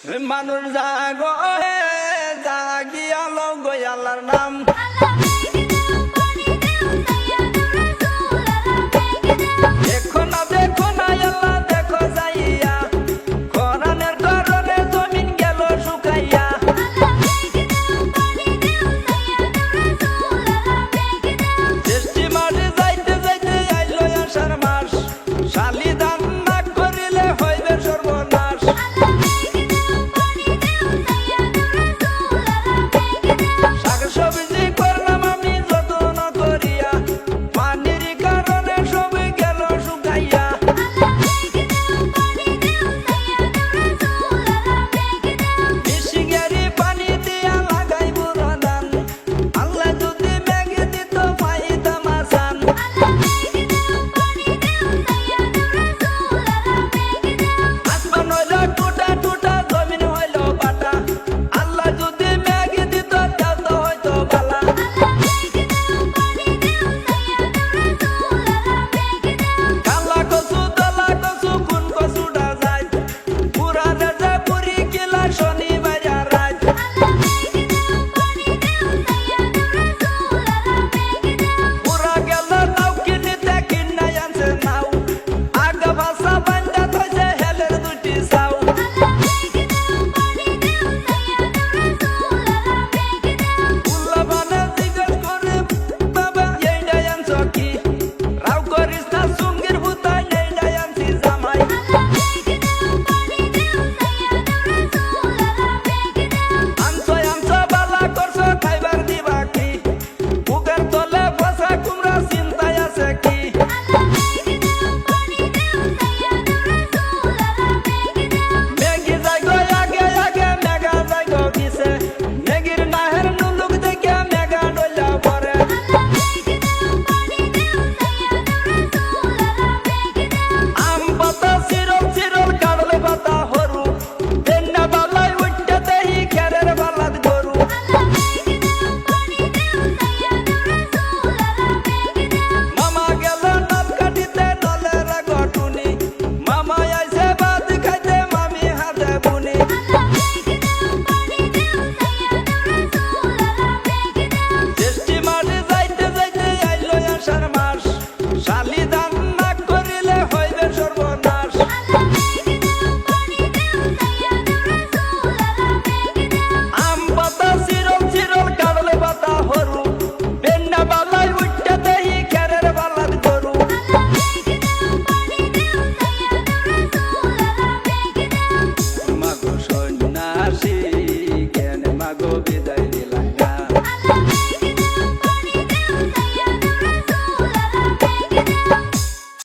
মানুষ জাগো জাগিয়া লঙ্গো আল্লাহর নাম দেখো না আল্লাহ দেখো যাইয়া কোরআনের কারণে জমিন গেল শুকাইয়া সৃষ্টি মাঠে যাইতে যাইতে আইলো আষাঢ় মাস শালি দান না করিলে হইবে সর্বনাশ শাক সবজি করলাম আমি যত্ন করিয়া পানির কারণে সব গেল শুকাইয়া মিশিগারি পানি দিয়া লাগাই বুড়ো ধান আল্লাহ যদি মেঘে দিত পাইতাম আসান আসমান হইল টুটা টুটা জমিন হইল বাটা আল্লাহ যদি মেঘে দিত তাও তো হইতো বালা কালা কচু দলা কচু কোন কচুটা যায় পুরা রেজা পুরি কিলা শনিবার রাত পুরা গেল নাও কিনিতে কিনাই আনছে নাও আগা ভাষা বান্ধা থইছে হেলের দুটি সাউ উল্লা বানে জিজ্ঞেস করে বাবা এইটাই আনছ কি রাও করিস না সঙ্গীর ভূতাই এইটাই আনছি জামাই আনছ বালা করছ খাইবার দিবা কি বুকের তলে বসা কুমড়া চিন্তায় আছে কি মেঘি যাই গো আগে আগে মেঘা যাই গো কিসে মেঘির নাহের নুলুক দেখে মেঘা ডইলা পরে আম পাতা চিরল চিরল কাড়লে পাতা হরু বেন্না বালাই উঠতে দেহি খেরের বালাদ গরু মামা গেল নল কাটিতে নলের গটুনি মামা আইছে ভাত খাইতে মামি হাতে বুনি সৃষ্টি মাঠে যাইতে যাইতে আইলো আষাঢ় মাস শালি দান না করিলে হইবে সর্বনাশ আম পাতা চিরল চিরল কাড়লে পাতা হরু বেন্না বালাই উঠতে দেহি খেরের বালাদ গরু মাগো সন্ন্যাসী কেন মাগো বিদায়